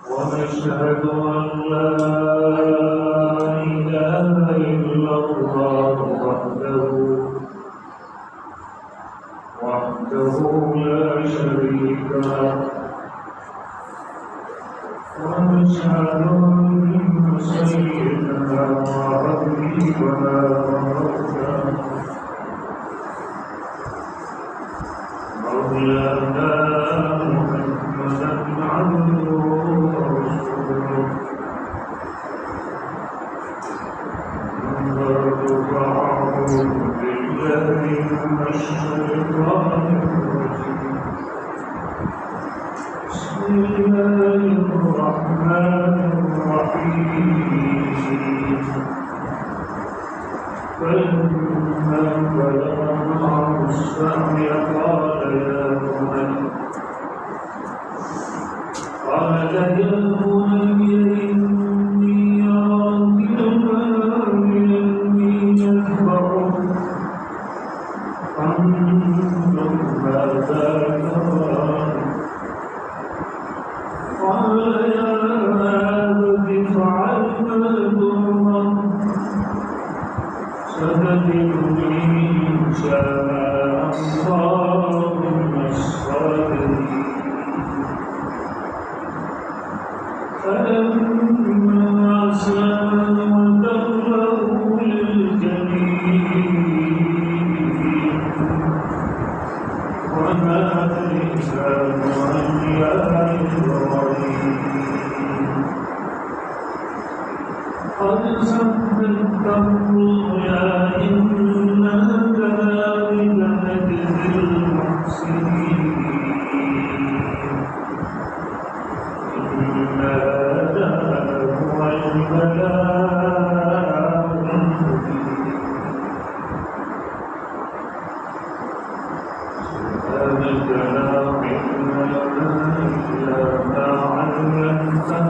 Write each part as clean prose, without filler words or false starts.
ونشهد أن لا إله إلا الله وحده لا شريك له ونشهد أن سيدنا وحبيبنا مولانا محمدا عبده ورسوله أعوذ بالله من الشيطان الرجيم بسم الله الرحمن الرحيم فلما بلغ معه السعي قال يا بني إني أرى في المنام أني أذبحك فانظر ماذا ترى قال يا أبت افعل ما تؤمر ستجدني إن شاء الله من الصابرين فلما أسلم وتله للجبين وناديناه أن يا إبراهيم قد صدقت الرؤيا إنا كذلك نجزي المحسنين إن هذا هو البلاء المبين سبحانك لا علم لنا إلا ما علمتنا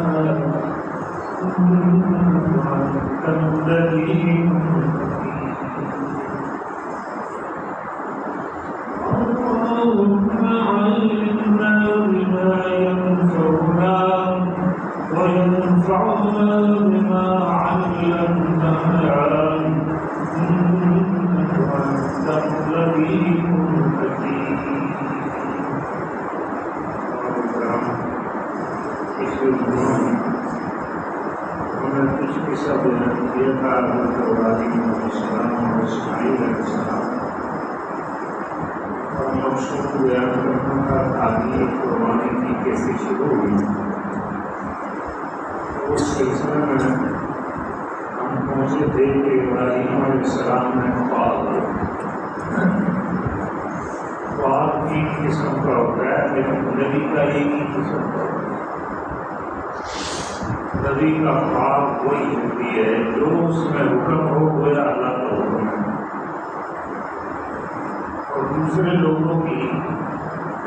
أنت العليم اللهم علمنا بما ينفعنا وينفعنا بما علمتنا إنك أنت العليم الحكيم. کچھ قصہ بیان کیا تھا حضرت ابراہیم علیہ السلام اور اسماعیل علیہ السلام اور مقصود کو بیان کرنا تھا تعلیم قربانی کی کیسے شروع ہوئی. اس سلسلے میں ہم پہنچے تھے کہ ابراہیم علیہ السلام نے خواب تین قسم کا ہوتا ہے لیکن نبی کا ایک ہی قسم کا ہوتا ہے. نبی کا خواب وہی ہوتی ہے جو اس میں حکم ہو گویا اللہ کا حکم ہے. اور دوسرے لوگوں کی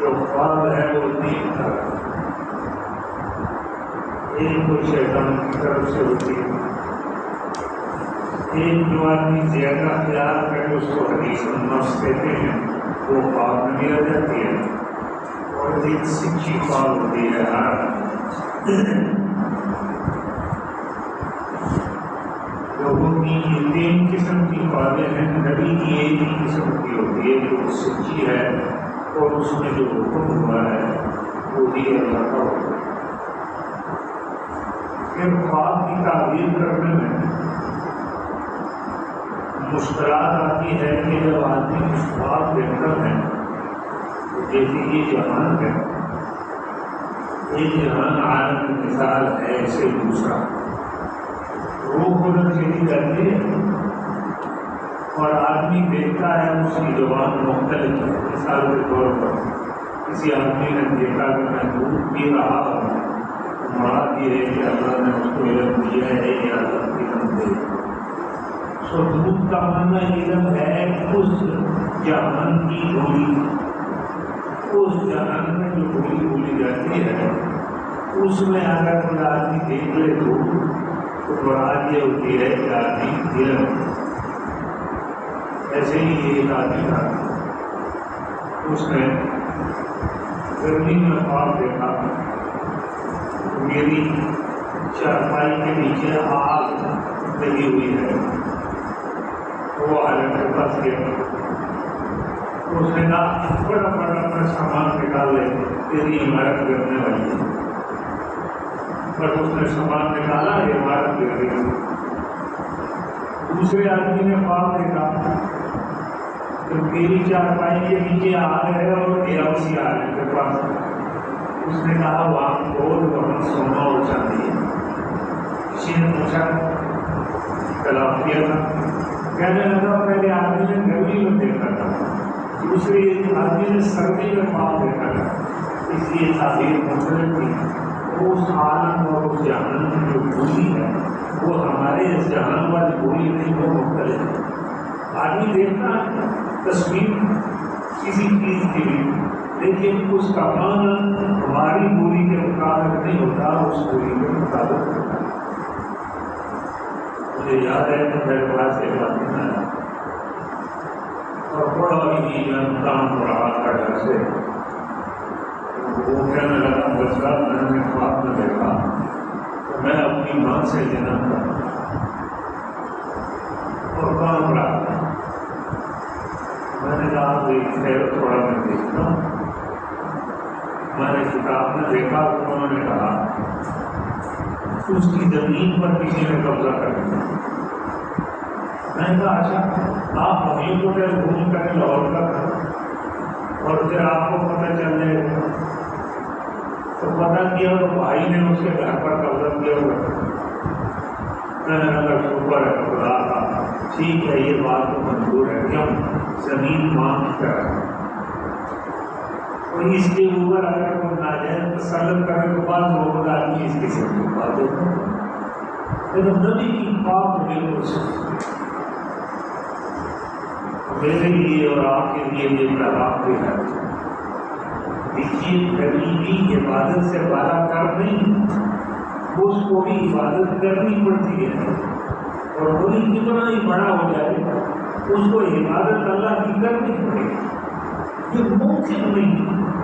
جو خواب ہے وہ تین طرح ایک کوئی شیطان کی طرف سے ہوتی ہے. ایک جو آدمی زیادہ خیال کر کے اس کو حدیث النفس کہتے ہیں وہ خواب میں بھی آ جاتی ہے. اور ایک سچی خواب ہوتی ہے. لوگوں کی یہ تین قسم کی خوابیں ہیں. نبی کی ایک ہی قسم کی ہوتی ہے جو سچی ہے اور اس میں جو حکم ہوا ہے وہ بھی اللہ کا ہوتا ہے. پھر خواب کی تعبیر کرنے میں مشکلات آتی ہے کہ جب آدمی کچھ خواب دیکھتا ہے تو جیسے یہ جہان ہے ایک جہان عالم مثال ہے ایسے دوسرا روح ادھر چلی جاتی ہے اور آدمی دیکھتا ہے اس کی زبان مختلف ہے. مثال کے طور پر کسی آدمی نے دیکھا کہ میں دودھ پی رہا ہوں، مراد یہ ہے کہ اللہ نے اس کو علم دیا ہے یا اللہ علم دے. سو دودھ کا معنی علم ہے اس جہان کی بولی، اس جہان میں جو بولی بولی جاتی ہے اس میں اگر کوئی آدمی دیکھ لے تو مراد یہ ہوتی ہے کہ آدمی علم. ایسے ہی ایک آدمی تھا، اس نے گرمی میں خواب دیکھا میری چارپائی کے نیچے آگ لگی ہوئی ہے. وہ حالت کے پاس گیا، اس نے کہا بڑا بڑا اپنا سامان نکال لے، تیری عمارت گرنے والی ہے. پر اس نے سامان نکالا، عمارت گر گئی. دوسرے آدمی نے خواب دیکھا کہ میری چارپائی کے نیچے آگ ہے اور میرا اسی آگ کے پاس. اس نے کہا وہاں بہت وہاں سونا اور چاندی ہے. کسی نے پوچھا، خلاف کیا تھا، کہنے لگا پہلے آدمی نے گرمی میں دیکھا تھا، دوسرے آدمی نے سردی میں خواب دیکھا تھا، اس لیے تعبیر مختلف تھی. اس عالم اور اس جہان کی جو بولی ہے وہ ہمارے اس جہان والی بولی نہیں، وہ مختلف ہے. آدمی دیکھتا ہے تصویر کسی چیز کی بھی، لیکن اس کا معنی ہماری بولی کے مطابق نہیں ہوتا، اس بولی کے مطابق ہوتا ہے. مجھے یاد ہے کہ میرے پاس ایک آدمی آیا اور بڑا ہی کام ہو رہا تھا گھر سے. وہ کہنے لگا بچہ میں نے خواب میں دیکھا تو میں اپنی ماں سے جنم تھا اور کام رہا تھا. میں نے کہا تھوڑا میں دیکھتا ہوں. میں نے کتاب میں دیکھا تو انہوں نے کہا اس کی زمین پر کسی نے قبضہ کر دیا. میں نے کہا اچھا آپ وہیں کو گھوم کر لاہور کا تھا اور پھر آپ کو پتہ چل جائے گا تو پتہ کیا تو بھائی نے اس کے گھر پر قبضہ کیا ہوا. میں نے کہا شکر ہے خدا کا، ٹھیک ہے یہ بات تو منظور ہے، کیوں زمین مانگ کر اور اس کے اوپر اگر کوئی ناجائز تسلط کرنے کے بعد لوگ آدمی اس کے ساتھ بات ہوتا ہے. لیکن نبی کی بات بالکل میرے لیے اور آپ کے لیے یہ پیغام بھی ہے. دیکھیے کبھی بھی عبادت سے بالا کر نہیں، اس کو بھی عبادت کرنی پڑتی ہے اور وہی کتنا ہی بڑا ہو جائے اس کو عبادت اللہ کی کرنی پڑے گی. یہ ممکن نہیں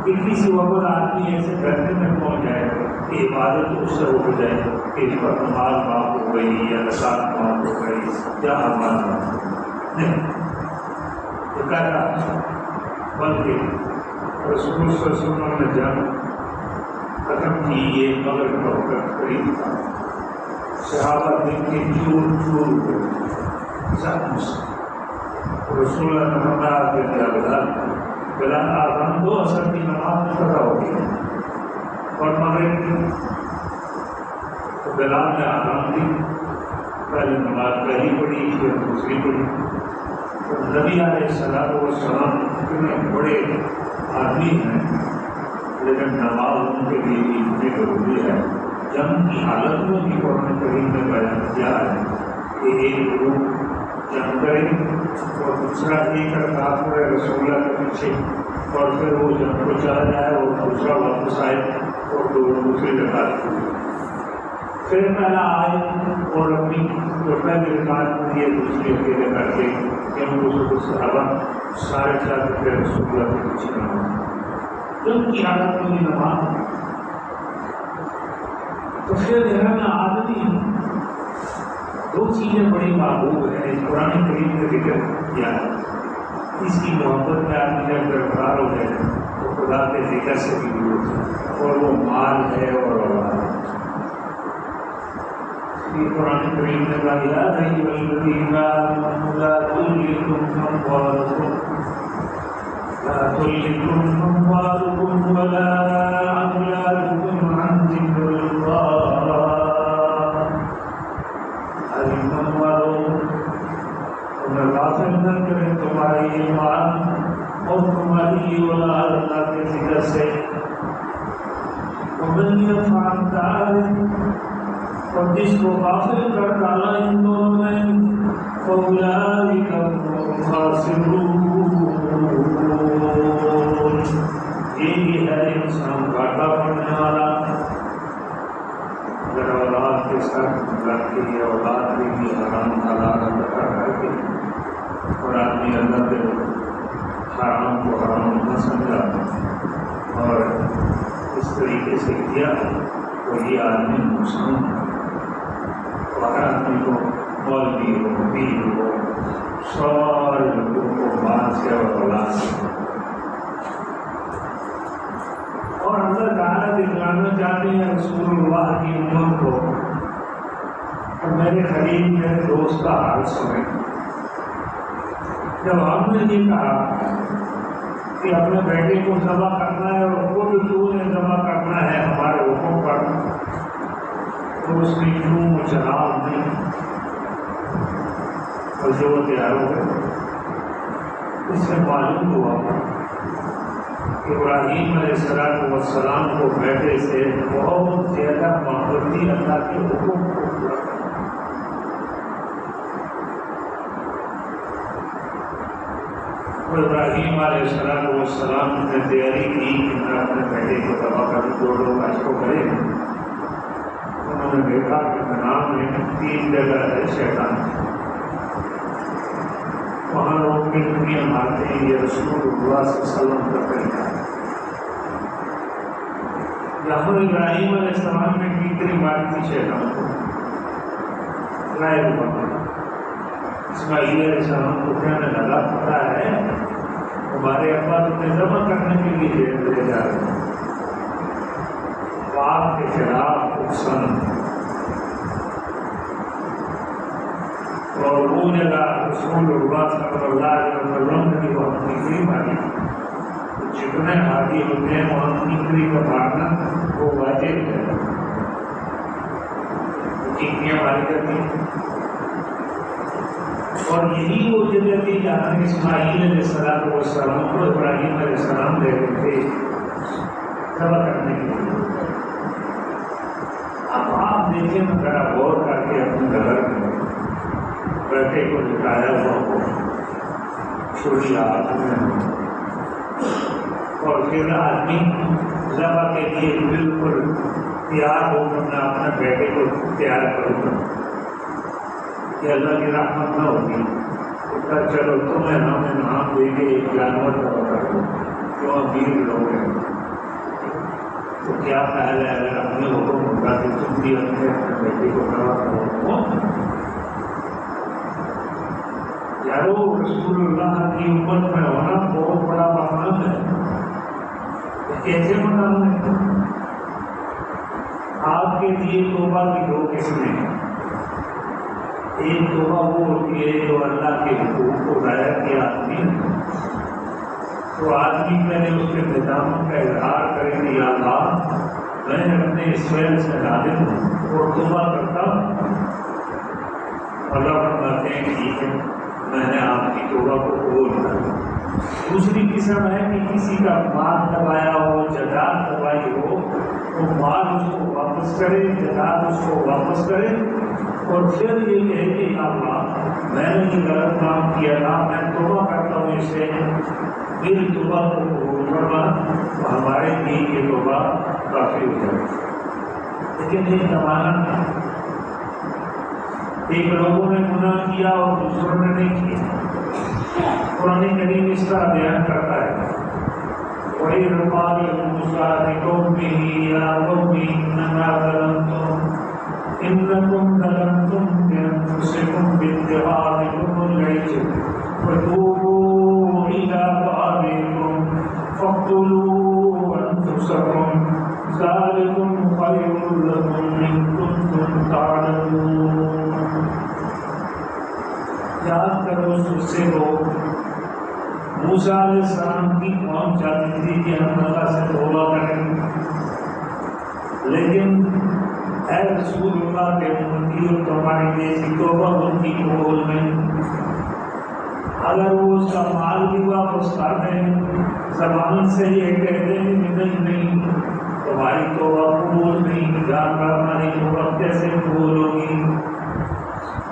کہ کسی وقت آدمی ایسے کرنے میں پہنچ جائے کہ عبادت اس سے ہو جائے کہ اس پر نماز معاف ہو گئی یا نشاط معاف ہو گئی یا اعمال نہیں. یہ کہتا بلکہ رسول صلی اللہ علیہ وسلم نے جب ختم کی یہ مغرب کا وقت قریب تھا، صحابہ دن کے چور چور ہوئے سب رسول اللہ نے فرمایا کہ بلال آزان دو اثر کی نماز میں پڑا ہو گئی اور مغرب کی تو بلال نے آزان دی، پہلے نماز پہلی پڑھی پھر دوسری پڑھی. تو نبی علیہ السلام اتنے بڑے آدمی ہیں لیکن نماز ان کے لیے اتنی ضروری ہے. جنگ کی حالت میں بھی قرآن کریم نے بیان کیا ہے کہ ایک گروپ جنگ کرے اور دوسرا ایک رکعت پڑھے رسول اللہ کے پیچھے اور پھر وہ جنگ کو چلا جائے اور دوسرا واپس آئے اور دوسری رکعت پڑھے. پھر پہلا آئے اور اپنی جو پہلی رکعت پڑھی ہے دوسری اکیلے کر کے کیونکہ صحابہ سارے چل کے رسول اللہ کے پیچھے نماز جنگ کی حالت میں بھی نماز. تو پھر ذہن میں آدمی دو چیزیں بڑی محبوب ہیں. قرآن کریم کا ذکر کیا ہے، اس کی محبت میں آدمی جب گرفتار ہو جائے تو خدا کے ذکر سے بھی دور ہو جائے اور وہ مال ہے اور اولاد ہے. قرآن کریم نے کہا یا ایھا الذین آمنوا لا تلھکم اموالکم ولا اولادکم عن ذکر اللہ. مدد کرے تمہاری ایمان اور تمہاری اولاد اللہ کے ذکر سے. ومن يفعل ذلك اور جس کو غافل کر ڈالا ان دونوں نے فاولئک هم الخاسرون. یہی ہے انسان گھاٹا پڑنے والا. اگر اولاد کے ساتھ رکھ کے اولاد بھی حرام حلال ادا کر کے اور آدمی اللہ کے حرام کو حرام نہ سمجھا اور اس طریقے سے کیا تو یہ آدمی نقصان ہے. ہر آدمی کو مولوی ہو پیر ہو سارے لوگوں کو مال سے اور اولاد سے اور اللہ تعالیٰ دکھلانا چاہتے ہیں رسول اللہ کی امت کو. اور میرے قریب میرے دوست کا حال سنیں. جب ہم نے یہ کہا کہ اپنے بیٹے کو ذبح کرنا ہے اور خود تو نے ذبح کرنا ہے ہمارے حکم پر تو اس کی کیوں جواب نہیں اور جو تیار ہو گئے. اس سے معلوم ہوا ابراہیم علیہ السلام کو بیٹے سے بہت زیادہ محبت تھی اللہ کے حکم کو پورا کرنا. ابراہیم علیہ السلام نے تیاری کی کہ میں اپنے بیٹے کو ذبح کروں. جو لوگ آج کو کرے انہوں نے دیکھا کہ منام میں 3 جگہ ہے شیطان. وہاں لوگ کی دنیا مارتے ہیں. یہ رسول اللہ صلی اللہ علیہ وسلم کا طریقہ ہے. یہاں ابراہیم علیہ السلام نے کتنی ماری تھی شیطان کو لائے ہوا. اسماعیل علیہ السلام کو کہنے لگا پتا ہے ہمارے ابا تمہیں ذبح کرنے کے لیے جیل لے جا رہے ہیں. باپ کے خلاف اکسن اور وہ جگہ رسول اللہ صلی اللہ علیہ وسلم نے وہ اپنی ماری. جتنے حاجی ہوتے ہیں وہاں ٹیکری کا مارنا وہ واجب ہے. ٹیکریاں ماری جاتی ہیں اور یہی وہ جگہ تھی جہاں اسماعیل علیہ السلام کو ابراہیم علیہ السلام دے رہے تھے ذبح کرنے کے لیے. اب آپ دیکھیں میں ذرا غور کر کے اپنے گھر میں بیٹے کو لٹایا ہوا ہو چھری ہاتھ میں اور پھر آدمی ذبح کے لیے بالکل تیار ہو کر میں اپنے بیٹے کو تیار کروں گا کہ اللہ کی رحمت نہ ہوگی. چلو تمہیں ہمیں نام دے کے ایک جانور ذبح کر دو جو امیر لوگ ہیں تو کیا خیال ہے اگر اپنے حکم ہوگا کہ تم بھی اپنے بیٹے کو ذبح کرو. یارو رسول اللہ کی امت میں ہونا بہت بڑا مقام ہے. کیسے مقام ہے؟ آپ کے لیے توبہ کی 2 قسمیں. ایک توبہ وہ ہوتی ہے جو اللہ کے حقوق کو ضائع کیا آدمی تو آدمی پہلے اس کے نظام کا اظہار کرے کہ یا اللہ میں اپنے اس فعل سے نادم ہوں اور توبہ کرتا ہوں. اللہ فرماتے ہیں ٹھیک ہے میں نے آپ کی توبہ کو قبول کیا. دوسری قسم ہے کہ کسی کا مال دبایا ہو جائیداد دبائی ہو وہ مال اس کو واپس کرے جائیداد اس کو واپس کرے اور پھر یہ کہے کہ اللہ میں نے یہ غلط کام کیا تھا میں توبہ کرتا ہوں اس سے میری توبہ کو قبول کرنا تو ہمارے لیے یہ توبہ کافی ہو جائے. لیکن یہ زمانہ ایک لوگوں نے گناہ کیا اور دوسروں نے نہیں کیا. قرآن کریم اس طرح بیان کرتا ہے وَإِذْ قَالَ مُوسَىٰ لِقَوْمِهِ يَا قَوْمِ إِنَّكُمْ ظَلَمْتُمْ بِأَنفُسِكُمْ بِاتِّخَاذِكُمُ الْعِجْلَ فَتُوبُوا إِلَىٰ بَارِئِكُمْ فَاقْتُلُوا أَنفُسَكُمْ ذَٰلِكُمْ خَيْرٌ لَكُمْ إِن كُنتُمْ تَعْلَمُونَ. یاد کرو اس قصے کو موسیٰ علیہ السلام کی قوم چاہتی تھی کہ ہم اللہ سے توبہ کریں لیکن اے رسول اللہ کے امتی اور تمہاری جیسی توبہ ان کی قبول نہیں. اگر وہ اس کا مال بھی واپس کر دیں، زبان سے یہ کہتے ہیں کہ نہیں تمہاری توبہ قبول نہیں، جان کر ہماری توبہ کیسے قبول ہوگی؟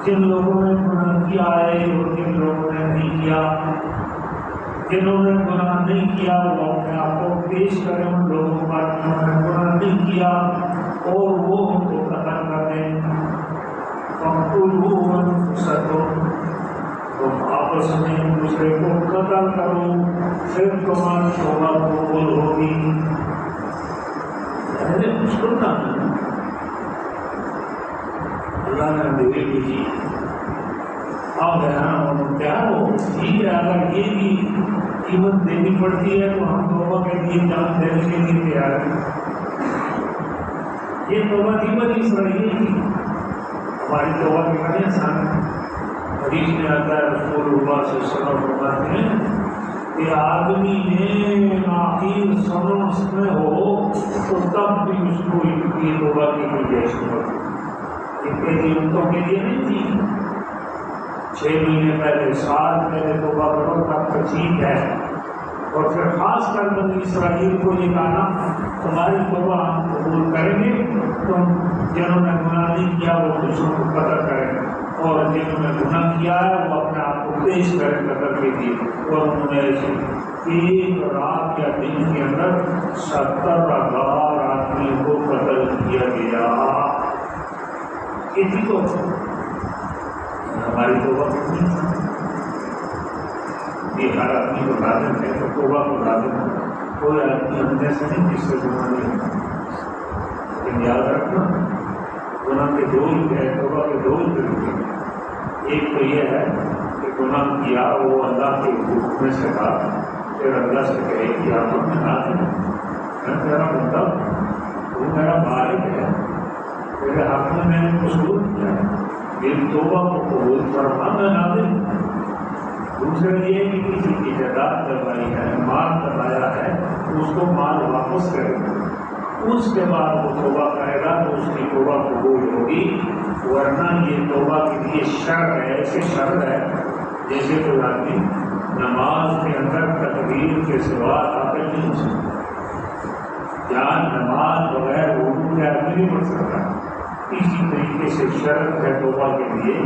جن لوگوں نے گناہ کیا ہے اور جن لوگوں نے نہیں کیا، جنہوں نے گناہ نہیں کیا وہ اپنے آپ کو پیش کریں ان لوگوں پر جنہوں نے گناہ نہیں کیا اور وہ ان کو قتل کر دیں۔ فَاقْتُلُوا أَنفُسَكُمْ، تم آپس میں ایک دوسرے کو قتل کرو، پھر تمہاری توبہ قبول ہوگی۔ مشکل تھا اللہ نے میرے لیے کیا ہو ٹھیک ہے، اگر یہ بھی قیمت دینی پڑتی ہے تو ہم توبہ کے لیے جان دینے کے لیے تیار ہیں۔ یہ توبہ کی بنی اسرائیل کی، ہماری توبہ کی بڑی آسان ہے۔ حدیث میں آتا ہے رسول اللہ صلی اللہ علیہ وسلم فرماتے ہیں کہ آدمی نے آخر سنس میں ہو تو تب بھی اس کو یہ توبہ کی گنجائش ہوتی ہے۔ یہ قیمتوں کے لیے نہیں تھی 6 مہینے پہلے، سال پہلے توبہ کرو تب تو ٹھیک ہے، اور پھر خاص کر بنی اسرائیل کو یہ کہا تمہاری توبہ ہم قبول کریں گے، تم جنہوں نے گناہ نہیں کیا وہ دوسروں کو قتل کریں، اور جنہوں نے گناہ کیا ہے وہ اپنے آپ کو پیش کریں قتل کے لیے۔ اور انہوں نے ایک رات یا دن کے اندر 70,000 آدمیوں کو قتل کیا گیا۔ کتنی تو ہماری توبہ کتنی، یہ ہر آدمی کو لازم ہے تو توبہ کو لازم ہے، کوئی آدمی اندر سے نہیں جس سے گناہ نہیں ہے۔ لیکن یاد رکھنا گناہ کے 2 ہی ہے، توبہ کے 2 ہی طریقے۔ ایک تو یہ ہے کہ گناہ کیا وہ اللہ کے حکم سے تھا، پھر اللہ سے کہے کہ آپ میں لازم ہے، میں تیرا بندہ ہوں، تو میرا مالک ہے، میرے حق میں نے قصور کیا ہے، میری توبہ کو قبول فرما، میں لازم ہوں۔ دوسرا یہ کہ کسی کی جائیداد دبائی ہے، مال دبایا ہے، اس کو مال واپس کرے، اس کے بعد وہ توبہ کرے گا تو اس کی توبہ قبول ہوگی، ورنہ یہ توبہ کے لیے شرط ہے، ایسے شرط ہے جیسے کوئی آدمی نماز کے اندر تکبیر کے سوا داخل نہیں ہو سکتا، یا نماز بغیر وضو کے آدمی نہیں پڑھ سکتا۔ اسی طریقے سے شرط ہے توبہ کے لیے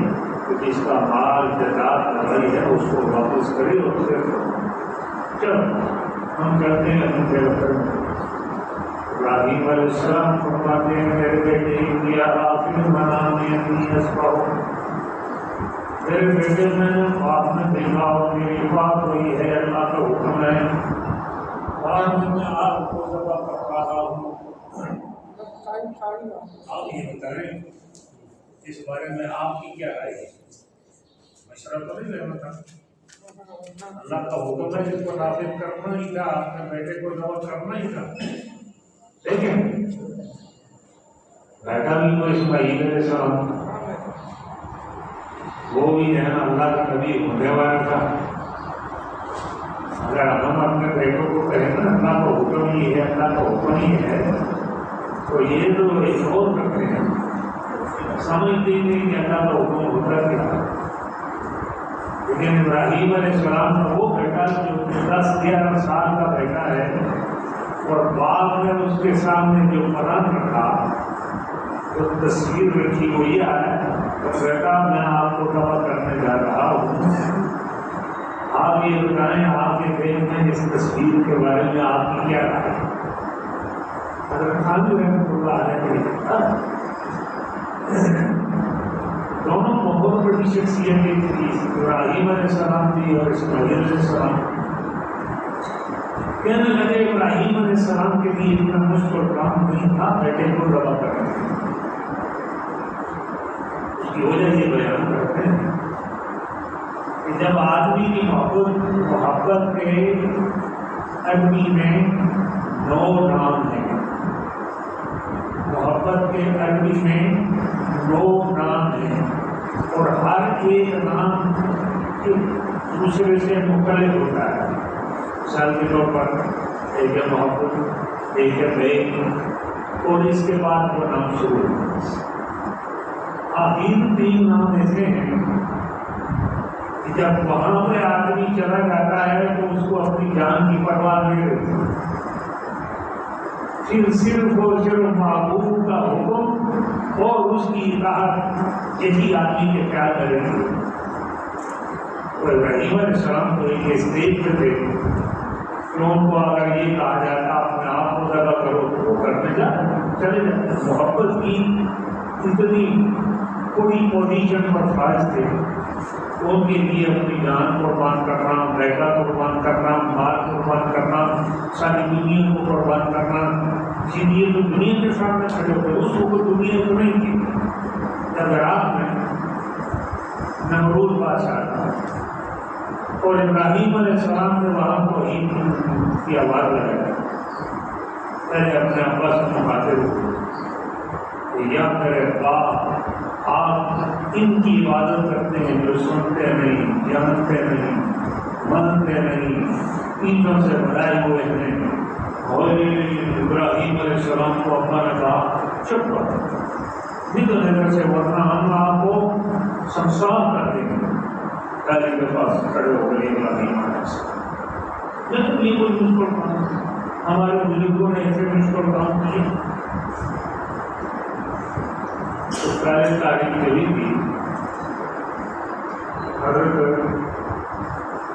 کہ جس کا مال جائیداد دبائی ہے اس کو واپس کرے، اور پھر چلو ہم کرتے ہیں اپنے پیغمبر ابراہیم علیہ السلام فرماتے ہیں میرے بیٹے کیا آخر منانے اپنی اسباؤ، میرے بیٹے میں نے خواب میں دیکھا اور میری بات ہوئی ہے، اللہ کا حکم ہے، آج میں آپ کو ذبح کر رہا ہوں۔ آپ یہ بتائیں اس بارے میں آپ کی کیا رائے ہے؟ مشورہ تو نہیں لینا تھا، اللہ کا حکم ہے جس کو نافذ کرنا ہی تھا، اپنے بیٹے کو ذبح کرنا ہی تھا۔ لیکن بیٹا بھی تو اسماعیل علیہ السلام، وہ بھی جو ہے نا اللہ کا نبی ہونے والا تھا۔ اگر ہم اپنے بیٹوں کو کہیں نا اللہ کا حکم ہی ہے، اللہ کا حکم ہی ہے، تو یہ تو ایک اور کرتے ہیں، سمجھتے ہی نہیں کہ اللہ کا حکم ہوتا کیا۔ لیکن ابراہیم علیہ السلام کا وہ بیٹا جو 10-11 سال کا بیٹا ہے، اور بعد میں اس کے سامنے جو قرآن رکھا، جو تصویر رکھی وہ یہ ہے کہ بیٹا میں آپ کو ذبح کرنے جا رہا ہوں، آپ یہ بتائیں آپ کے ذہن میں اس تصویر کے بارے میں آپ کی کیا رائے ہے؟ حضرت خانوی رحمۃ اللہ علیہ نے لکھا دونوں بہت بڑی شخصیتیں تھی، ابراہیم علیہ السلام تھی اور اسماعیل علیہ السلام۔ کہنے لگے ابراہیم علیہ السلام کے لیے اتنا مشکل کام نہیں تھا بیٹے کو ذبح کرنا۔ اس کی وجہ یہ بیان کرتے ہیں کہ جب آدمی کی محبت کے عربی میں 9 نام ہیں، محبت کے عربی میں 9 نام ہیں، اور ہر ایک نام دوسرے سے مختلف ہوتا ہے۔ مثال کے طور پر ایک ہے محبت، ایک ہے بیگ، اور اس کے بعد وہ نام شروع ہوتا ہے۔ آخر 3 نام ایسے ہیں جب وہاں پہ آدمی چلا جاتا ہے تو اس کو اپنی جان کی پرواہ نہیں رہتی، پھر صرف اور صرف محبوب کا حکم اور اس کی اطاعت یہی آدمی کے خیال کرے گی۔ تو ابراہیم علیہ السلام کو ایک اسٹیج پہ تھے، ان کو اگر یہ کہا جاتا اپنے آپ کو ذبح کرو تو وہ کرنے جا چلے جاتے۔ محبت کی اتنی کوئی پوزیشن پر فائز تھے، ان کے لیے اپنی جان قربان کرنا، بیٹا قربان کرنا، مال قربان کرنا، ساری دنیا کو قربان کرنا، اسی لیے تو دنیا کے سامنے کھڑے ہوئے۔ اس وقت دنیا تو نہیں تھی جب عراق میں نمرود بادشاہ تھا اور ابراہیم علیہ السلام نے وہاں توحید کی آواز لگائی۔ پہلے اپنے ابا سے مخاطب ہوئے کہ یا میرے باپ، آپ ان کی عبادت کرتے ہیں جو سنتے نہیں، جانتے نہیں، مانتے نہیں، اینٹوں سے بنائے ہوئے ہیں۔ اور ابراہیم علیہ السلام کو ابا نے کہا چپ کرو نکلنے سے، ورنہ ہم آپ کو سنسار کر دیں گے۔ پہلے کے پاس کھڑے ہو گئے ابراہیم علیہ السلام۔ لیکن یہ کوئی مشکل کام، ہمارے بزرگوں نے ایسے مشکل کام کیے۔ پہلے تاریخ چلی تھی، حضرت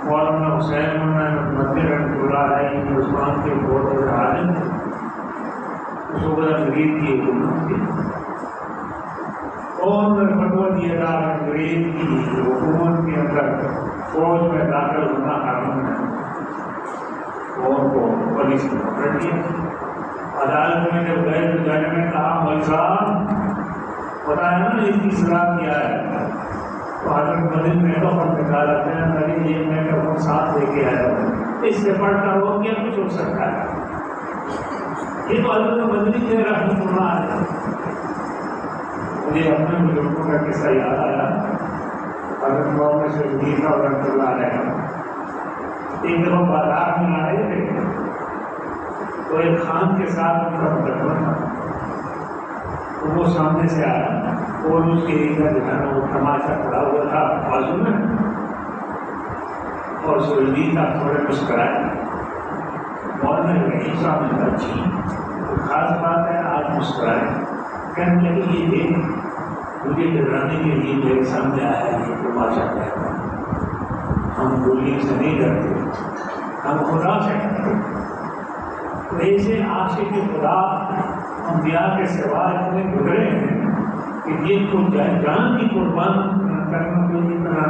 مولانا حسین مدنی رحمۃ اللہ علیہ ہندوستان کے بہت بڑے عالم تھے، اس وقت انگریز کی حکومت تھی، اور فتویٰ دیا تھا انگریز کی حکومت کے اندر فوج میں داخل ہونا حرام ہے، اور کو پولیس نے پکڑ لیا۔ عدالت میں جب گئے تو جج نے کہا مول صاحب پتا ہے نا اس کی سزا کیا ہے؟ تو حضرت مدنی میکروفون نکالا، میرے یہ میکروفون ساتھ لے کے آیا ہوں، اس سے پڑھ کر ہو کیا کچھ ہو سکتا ہے؟ یہ تو حضرت مدنی کے رحمۃ اللہ علیہ۔ مجھے اپنے بزرگوں کا قصہ یاد آیا، حضرت مولانا شریف رحمۃ اللہ علیہ ایک دفعہ بازار میں آ رہے تھے تو ایک خان کے ساتھ ان کا مقدمہ تھا، تو وہ سامنے سے آیا اور اس کے ادھر جو ہے نا وہ تماشا کھڑا ہوا تھا بازو میں، اور سرجی کا تھوڑے مسکرائے۔ مولانا رحیم صاحب نے کہا جی خاص بات ہے آج مسکرائے۔ کہنے لگے یہ دیکھ مجھے ڈرانے کے لیے میرے سامنے آیا ہے، یہ تماشا کہتا ہے، ہم گولی سے نہیں ڈرتے، ہم خدا سے ڈرتے۔ ایسے عاشق خدا انبیاء کے سوا اتنے گزرے ہیں کہ یہ کو جان کی قربان کرنا کوئی اتنا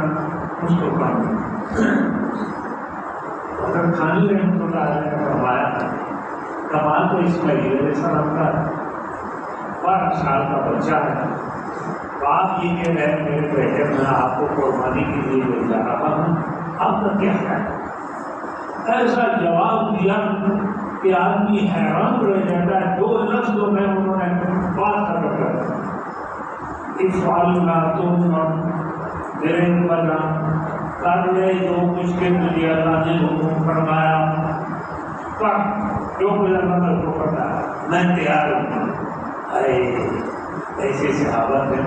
مشکل کام نہیں۔ حضرت خانی رحمۃ اللہ علیہ نے فرمایا کمال تو اسماعیل علیہ السلام کا 12 سال کا بچہ ہے، آپ یہ کہہ رہے ہیں میرے بیٹے میں آپ کو قربانی کے لیے لے جا رہا ہوں، آپ کا کیا خیال ہے؟ ایسا جواب دیا کہ آدمی حیران رہ جاتا ہے۔ 2 لفظوں میں انہوں نے بات ختم کر دیا، افعلنا تم میرے بنا کر لے جو کچھ کے تجھے اللہ نے حکم فرمایا، پر جو کچھ اللہ نے حکم فرمایا میں تیار ہوں۔ ایسے صحابہ تھے،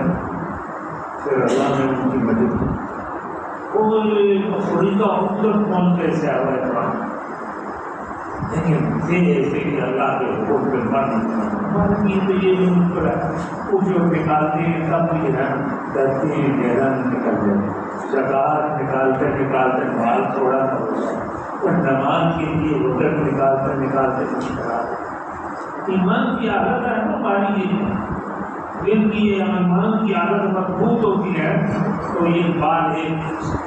پھر اللہ نے ان کی مدد کی۔ کوئی افریقہ مختلف پہنچ گئے صحابہ اکرام، لیکن پھر ایسے کہ اللہ کے حکم پہ ہمارے لیے تو یہ نہیں مشکل ہے، کچھ لوگ نکالتے ہیں سب بھی کرتے ہیں میدان نکل جائے، زکوٰۃ نکالتے نکالتے مال تھوڑا نہ ہو جائے، اور نماز کے لیے وقت نکالتے نکالتے مشکل ایمان کی عادت ہے نا ہماری، دل کی ایمان کی عادت مضبوط ہوتی ہے تو یہ بات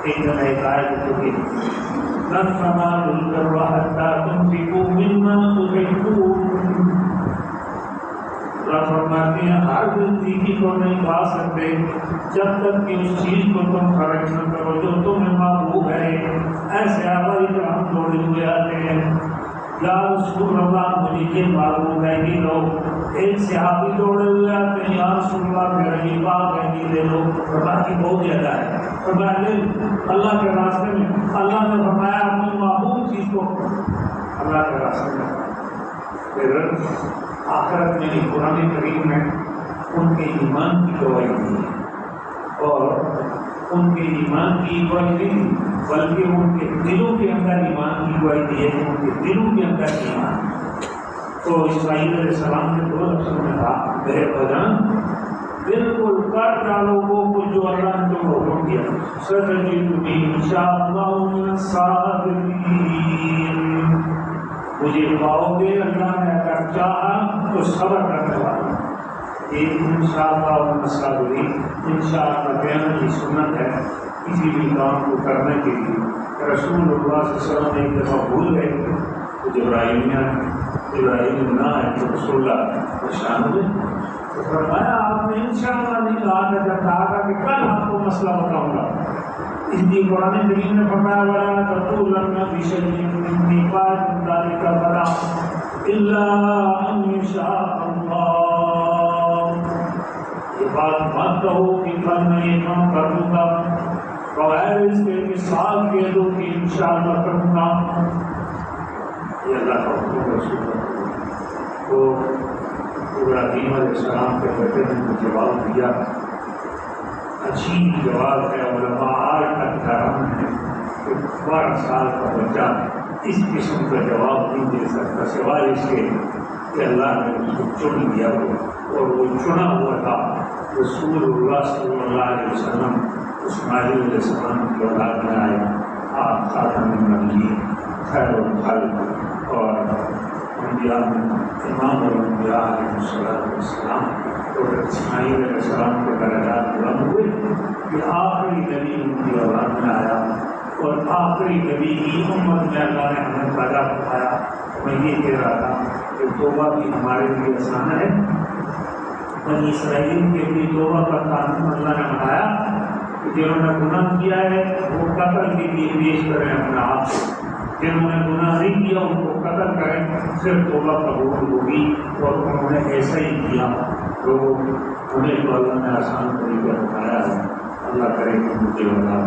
ایک آیت ہوتی ہے لن تنالوا البر حتى تنفقوا مما تحبون۔ اللہ فرماتے ہیں ہر زندگی کو نہیں پا سکتے جب تک کہ اس چیز کو تم خرچ نہ کرو جو تمہیں محبوب ہے۔ ایسے آبائی کرام توڑے ہوئے آتے ہیں، یا رسول اللہ مجھے یہ معلوم ہے کہ لوگ ایک صحابی توڑے ہوئے آتے ہیں، یا رسول اللہ میرا یہ بات ہے کہ لے لو، باقی بہت زیادہ ہے۔ فرمایا اللہ کے راستے میں، اللہ نے فرمایا اپنی محبوب چیز کو اللہ کے راستے میں۔ پھر آخرت میں قرآن کریم میں ان کے ایمان کی گواہی دی ہے، اور ان کے ایمان کی گواہی نہیں بلکہ ان کے دلوں کے اندر ایمان کی گواہی دی ہے کہ ان کے دلوں کے اندر ایمان. تو اسماعیل علیہ السلام نے 2 لفظوں میں کہا میرے بدن بالکل کر ڈالو وہ جو اللہ نے تم کو حکم دیا. ستجدنی انشاءاللہ من الصابرین، مجھے پاؤ گے اللہ نے اگر چاہا تو صبر کرنے والا. ایک انشاءاللہ من الصابرین، انشاءاللہ کہنا کی سنت ہے کسی بھی کام کو کرنے کے لیے. رسول اللہ صلی اللہ علیہ وسلم ایک دفعہ بھول گئے تو جبرائیل نہ ہے تو رسول اللہ پریشان ہوئے تو فرمایا آپ نے انشاءاللہ نہیں کہا تھا جب کہا تھا کہ کل آپ کو مسئلہ بتاؤں گا. اس لیے قرآن کریم نے فرمایا وَلَا تَقُولَنَّ بِشَيْءٍ مِّنْ مِّقَاتِ ذَلِكَ بَلَا إِلَّا أَن يَشَاءَ اللَّهُ. یہ بات مت کہو کہ کل میں یہ کام کر دوں گا، بغیر اس کے مثال کہہ دو کہ انشاءاللہ کروں گا. یہ اللہ کا حکم رسول تو ابراہیم علیہ السلام کے بیٹے نے جو جواب دیا عجیب جواب ہے. علماء آج تک حیران ہے کہ 12 سال کا بچہ اس قسم کا جواب نہیں دے سکتا سوائے اس کے کہ اللہ نے اس کو چن لیا ہو اور وہ چنا ہوا تھا رسول اللہ صلی اللہ علیہ وسلم. اسماعیل علیہ السلام کی اولاد میں آئے آپ خاتم النبیین خیر الخلق اور انبیاء میں امام الانبیاء علیہ السلام. اور اسماعیل علیہ السلام کے درجات بلند ہوئے کہ آخری نبی ان کی اولاد میں آیا اور آخری نبی کی امت میں اللہ نے ہمیں پیدا کروایا. میں یہ کہہ رہا تھا کہ توبہ بھی ہمارے لیے آسان ہے. بنی اسرائیل کے لیے توبہ کا قانون اللہ نے بنایا کہ جنہوں نے گناہ کیا ہے وہ قتل کے لیے پیش کریں اپنے آپ کو، جنہوں نے گناہ نہیں کیا ان کو قتل کریں، صرف توبہ قبول ہوگی. اور انہوں نے ایسا ہی کیا تو انہیں تو اللہ نے آسان طریقہ بتایا ہے. اللہ کرے کہ مجھے اللہ